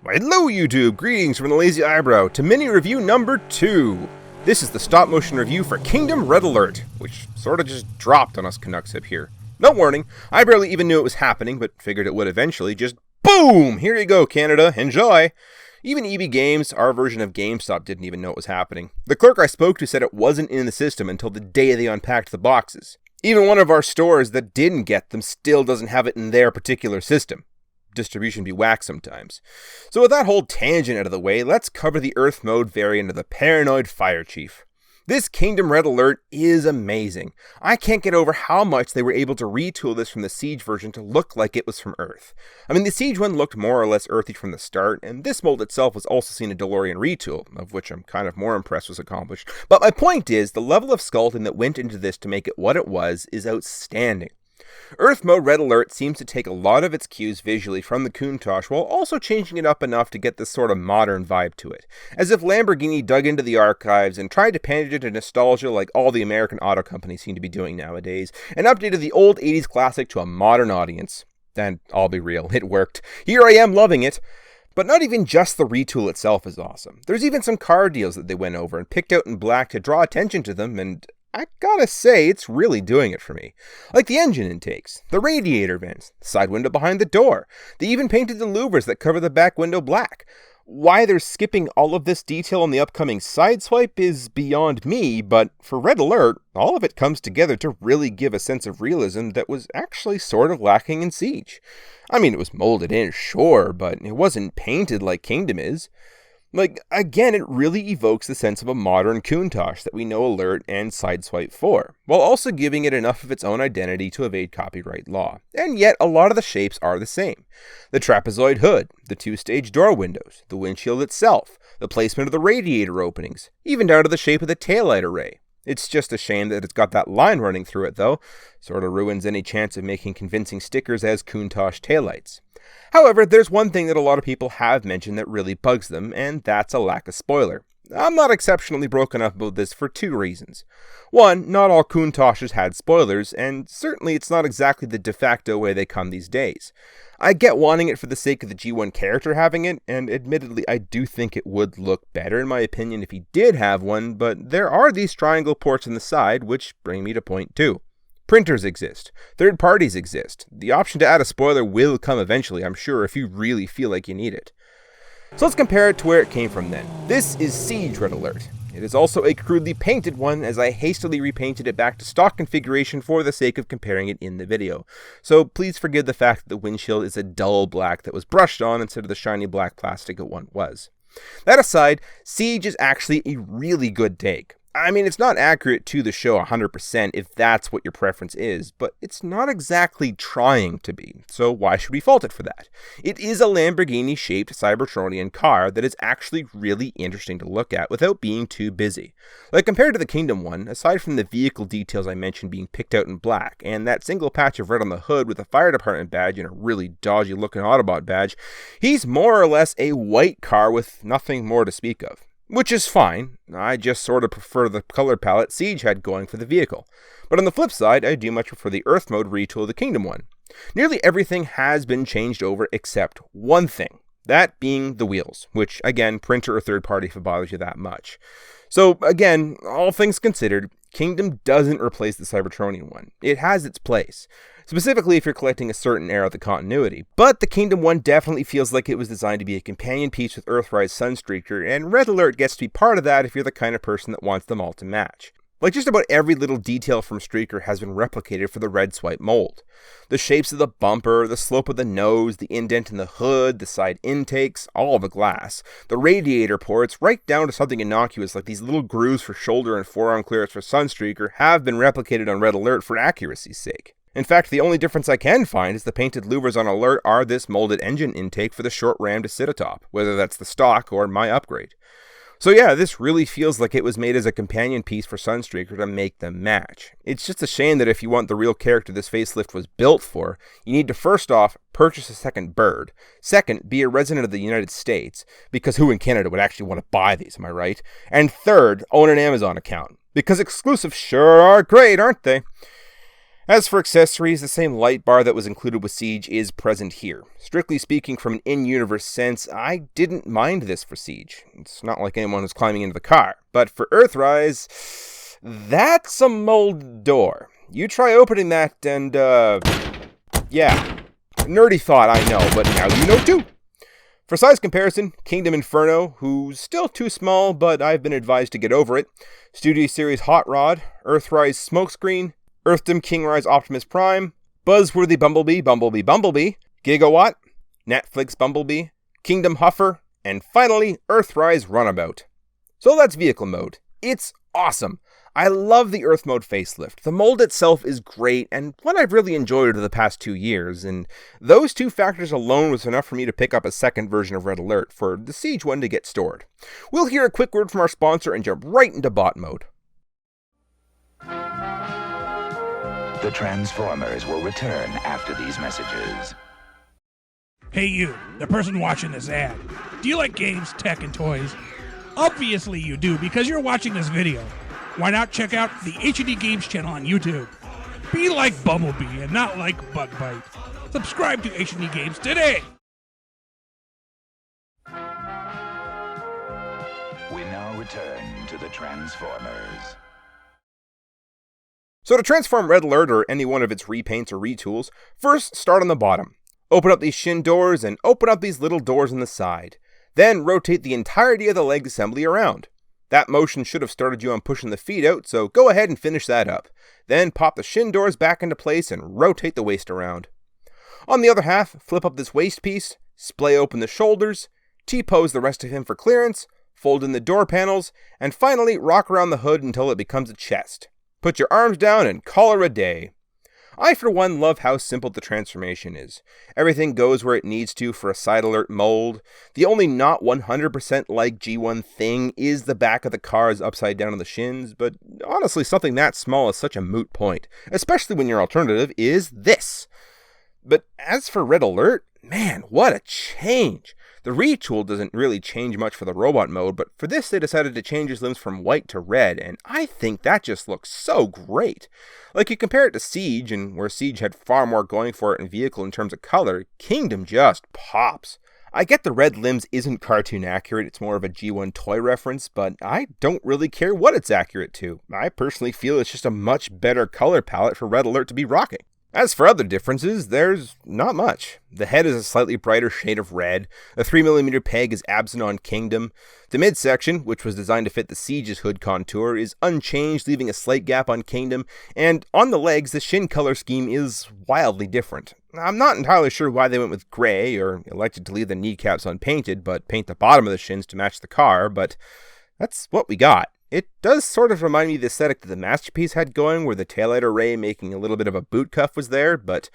Hello YouTube, greetings from the Lazy Eyebrow to mini review number 2. This is the stop motion review for Kingdom Red Alert, which sort of just dropped on us Canucks up here. No warning, I barely even knew it was happening, but figured it would eventually. Just boom! Here you go, Canada, enjoy! Even EB Games, our version of GameStop, didn't even know it was happening. The clerk I spoke to said it wasn't in the system until the day they unpacked the boxes. Even one of our stores that didn't get them still doesn't have it in their particular system. Distribution be whack sometimes. So with that whole tangent out of the way, let's cover the Earth mode variant of the Paranoid Fire Chief. This Kingdom Red Alert is amazing. I can't get over how much they were able to retool this from the Siege version to look like it was from Earth. I mean, the Siege one looked more or less earthy from the start, and this mold itself was also seen a DeLorean retool, of which I'm kind of more impressed was accomplished. But my point is, the level of sculpting that went into this to make it what it was is outstanding. Earth Mode Red Alert seems to take a lot of its cues visually from the Countach while also changing it up enough to get this sort of modern vibe to it, as if Lamborghini dug into the archives and tried to pander it to nostalgia like all the American auto companies seem to be doing nowadays, and updated the old 80s classic to a modern audience. And I'll be real, it worked. Here I am loving it. But not even just the retool itself is awesome. There's even some car deals that they went over and picked out in black to draw attention to them, and I gotta say, it's really doing it for me. Like the engine intakes, the radiator vents, the side window behind the door. They even painted the louvers that cover the back window black. Why they're skipping all of this detail on the upcoming Sideswipe is beyond me, but for Red Alert, all of it comes together to really give a sense of realism that was actually sort of lacking in Siege. I mean, it was molded in, sure, but it wasn't painted like Kingdom is. Like, again, it really evokes the sense of a modern Countach that we know Alert and Sideswipe for, while also giving it enough of its own identity to evade copyright law. And yet, a lot of the shapes are the same. The trapezoid hood, the two-stage door windows, the windshield itself, the placement of the radiator openings, even down to the shape of the taillight array. It's just a shame that it's got that line running through it, though. Sort of ruins any chance of making convincing stickers as Countach taillights. However, there's one thing that a lot of people have mentioned that really bugs them, and that's a lack of spoiler. I'm not exceptionally broken up about this for two reasons. One, not all Countaches had spoilers, and certainly it's not exactly the de facto way they come these days. I get wanting it for the sake of the G1 character having it, and admittedly I do think it would look better in my opinion if he did have one, but there are these triangle ports on the side, which bring me to point 2. Printers exist. Third parties exist. The option to add a spoiler will come eventually, I'm sure, if you really feel like you need it. So let's compare it to where it came from then. This is Siege Red Alert. It is also a crudely painted one, as I hastily repainted it back to stock configuration for the sake of comparing it in the video. So please forgive the fact that the windshield is a dull black that was brushed on instead of the shiny black plastic it once was. That aside, Siege is actually a really good take. I mean, it's not accurate to the show 100% if that's what your preference is, but it's not exactly trying to be, so why should we fault it for that? It is a Lamborghini-shaped Cybertronian car that is actually really interesting to look at without being too busy. Like compared to the Kingdom one, aside from the vehicle details I mentioned being picked out in black, and that single patch of red on the hood with a fire department badge and a really dodgy looking Autobot badge, he's more or less a white car with nothing more to speak of. Which is fine, I just sort of prefer the color palette Siege had going for the vehicle. But on the flip side, I do much prefer the Earth mode retool of the Kingdom one. Nearly everything has been changed over except one thing, that being the wheels, which again, printer or third party if it bothers you that much. So again, all things considered, Kingdom doesn't replace the Cybertronian one. It has its place. Specifically if you're collecting a certain era of the continuity. But the Kingdom one definitely feels like it was designed to be a companion piece with Earthrise Sunstreaker, and Red Alert gets to be part of that if you're the kind of person that wants them all to match. Like just about every little detail from Streaker has been replicated for the Red Swipe mold. The shapes of the bumper, the slope of the nose, the indent in the hood, the side intakes, all the glass, the radiator ports, right down to something innocuous like these little grooves for shoulder and forearm clearance for Sunstreaker have been replicated on Red Alert for accuracy's sake. In fact, the only difference I can find is the painted louvers on Alert are this molded engine intake for the short ram to sit atop, whether that's the stock or my upgrade. So yeah, this really feels like it was made as a companion piece for Sunstreaker to make them match. It's just a shame that if you want the real character this facelift was built for, you need to first off, purchase a second bird, second, be a resident of the United States, because who in Canada would actually want to buy these, am I right? And third, own an Amazon account, because exclusives sure are great, aren't they? As for accessories, the same light bar that was included with Siege is present here. Strictly speaking, from an in-universe sense, I didn't mind this for Siege. It's not like anyone was climbing into the car. But for Earthrise, that's a mold door. You try opening that and, yeah. Nerdy thought, I know, but now you know too. For size comparison, Kingdom Inferno, who's still too small, but I've been advised to get over it, Studio Series Hot Rod, Earthrise Smokescreen, Earthdom Kingrise Optimus Prime, Buzzworthy Bumblebee, Gigawatt, Netflix Bumblebee, Kingdom Huffer, and finally, Earthrise Runabout. So that's vehicle mode. It's awesome. I love the Earth mode facelift. The mold itself is great, and what I've really enjoyed over the past 2 years, and those two factors alone was enough for me to pick up a second version of Red Alert for the Siege one to get stored. We'll hear a quick word from our sponsor and jump right into bot mode. The Transformers will return after these messages. Hey you, the person watching this ad. Do you like games, tech, and toys? Obviously you do, because you're watching this video. Why not check out the H&D Games channel on YouTube? Be like Bumblebee and not like Bugbite. Subscribe to H&D Games today! We now return to the Transformers. So to transform Red Alert or any one of its repaints or retools, first start on the bottom. Open up these shin doors and open up these little doors on the side. Then rotate the entirety of the leg assembly around. That motion should have started you on pushing the feet out, so go ahead and finish that up. Then pop the shin doors back into place and rotate the waist around. On the other half, flip up this waist piece, splay open the shoulders, T-pose the rest of him for clearance, fold in the door panels, and finally rock around the hood until it becomes a chest. Put your arms down and call her a day. I, for one, love how simple the transformation is. Everything goes where it needs to for a side alert mold. The only not 100% like G1 thing is the back of the cars upside down on the shins, but honestly, something that small is such a moot point, especially when your alternative is this. But as for Red Alert, man, what a change! The retool doesn't really change much for the robot mode, but for this they decided to change his limbs from white to red, and I think that just looks so great. Like, you compare it to Siege, and where Siege had far more going for it in vehicle in terms of color, Kingdom just pops. I get the red limbs isn't cartoon accurate, it's more of a G1 toy reference, but I don't really care what it's accurate to. I personally feel it's just a much better color palette for Red Alert to be rocking. As for other differences, there's not much. The head is a slightly brighter shade of red, a 3mm peg is absent on Kingdom, the midsection, which was designed to fit the Siege's hood contour, is unchanged, leaving a slight gap on Kingdom, and on the legs, the shin color scheme is wildly different. I'm not entirely sure why they went with grey, or elected to leave the kneecaps unpainted, but paint the bottom of the shins to match the car, but that's what we got. It does sort of remind me of the aesthetic that the Masterpiece had going, where the taillight array making a little bit of a boot cuff was there, but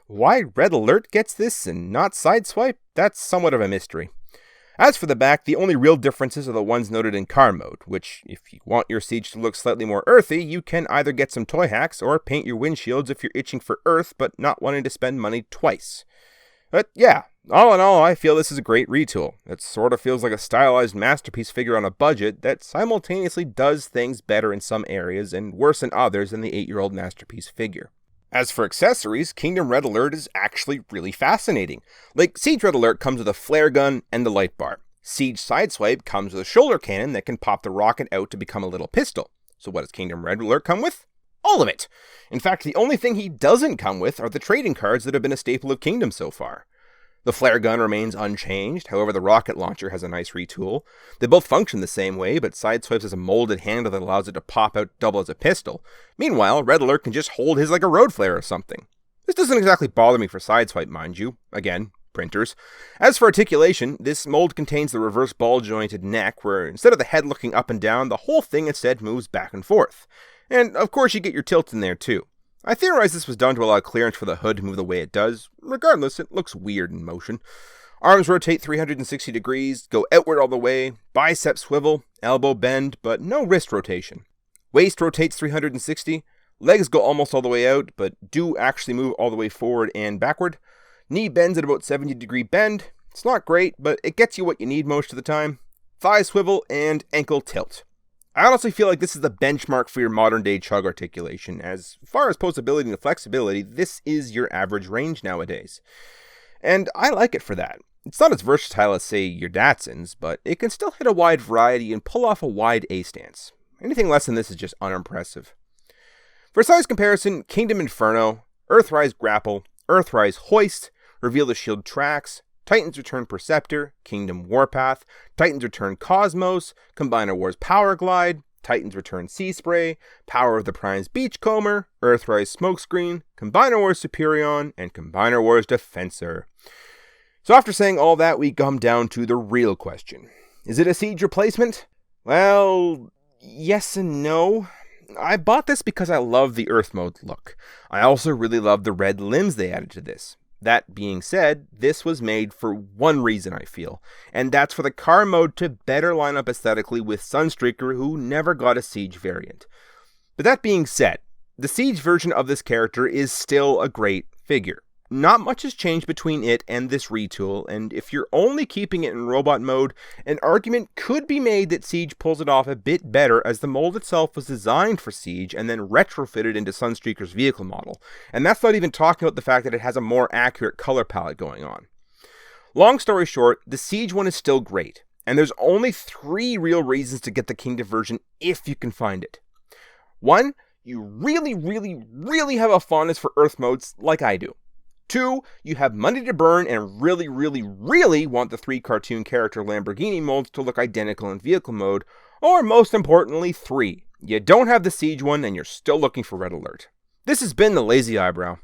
why Red Alert gets this and not Sideswipe, that's somewhat of a mystery. As for the back, the only real differences are the ones noted in car mode, which, if you want your Siege to look slightly more earthy, you can either get some toy hacks or paint your windshields if you're itching for earth but not wanting to spend money twice. But yeah, all in all, I feel this is a great retool. It sort of feels like a stylized Masterpiece figure on a budget that simultaneously does things better in some areas and worse in others than the 8-year-old Masterpiece figure. As for accessories, Kingdom Red Alert is actually really fascinating. Like, Siege Red Alert comes with a flare gun and the light bar. Siege Sideswipe comes with a shoulder cannon that can pop the rocket out to become a little pistol. So what does Kingdom Red Alert come with? All of it! In fact, the only thing he doesn't come with are the trading cards that have been a staple of Kingdom so far. The flare gun remains unchanged, however the rocket launcher has a nice retool. They both function the same way, but Sideswipe's has a molded handle that allows it to pop out double as a pistol. Meanwhile, Red Alert can just hold his like a road flare or something. This doesn't exactly bother me for Sideswipe, mind you. Again, printers. As for articulation, this mold contains the reverse ball-jointed neck, where instead of the head looking up and down, the whole thing instead moves back and forth. And of course you get your tilt in there too. I theorize this was done to allow clearance for the hood to move the way it does. Regardless, it looks weird in motion. Arms rotate 360 degrees, go outward all the way, bicep swivel, elbow bend, but no wrist rotation. Waist rotates 360, legs go almost all the way out, but do actually move all the way forward and backward. Knee bends at about 70-degree bend. It's not great, but it gets you what you need most of the time. Thigh swivel and ankle tilt. I honestly feel like this is the benchmark for your modern day chug articulation. As far as posability and flexibility, this is your average range nowadays. And I like it for that. It's not as versatile as, say, your Datsuns, but it can still hit a wide variety and pull off a wide A stance. Anything less than this is just unimpressive. For size comparison, Kingdom Inferno, Earthrise Grapple, Earthrise Hoist, Reveal the Shield Tracks, Titan's Return Perceptor, Kingdom Warpath, Titan's Return Cosmos, Combiner Wars Power Glide, Titan's Return Sea Spray, Power of the Prime's Beachcomber, Earthrise Smokescreen, Combiner Wars Superion, and Combiner Wars Defensor. So after saying all that, we come down to the real question. Is it a Siege replacement? Well, yes and no. I bought this because I love the Earth mode look. I also really love the red limbs they added to this. That being said, this was made for one reason, I feel, and that's for the car mode to better line up aesthetically with Sunstreaker, who never got a Siege variant. But that being said, the Siege version of this character is still a great figure. Not much has changed between it and this retool, and if you're only keeping it in robot mode, an argument could be made that Siege pulls it off a bit better, as the mold itself was designed for Siege and then retrofitted into Sunstreaker's vehicle model. And that's not even talking about the fact that it has a more accurate color palette going on. Long story short, the Siege one is still great, and there's only 3 real reasons to get the Kingdom version if you can find it. 1, you really have a fondness for Earth modes like I do. 2, you have money to burn and really want the 3 cartoon character Lamborghini molds to look identical in vehicle mode. Or most importantly, 3, you don't have the Siege one and you're still looking for Red Alert. This has been the Lazy Eyebrow.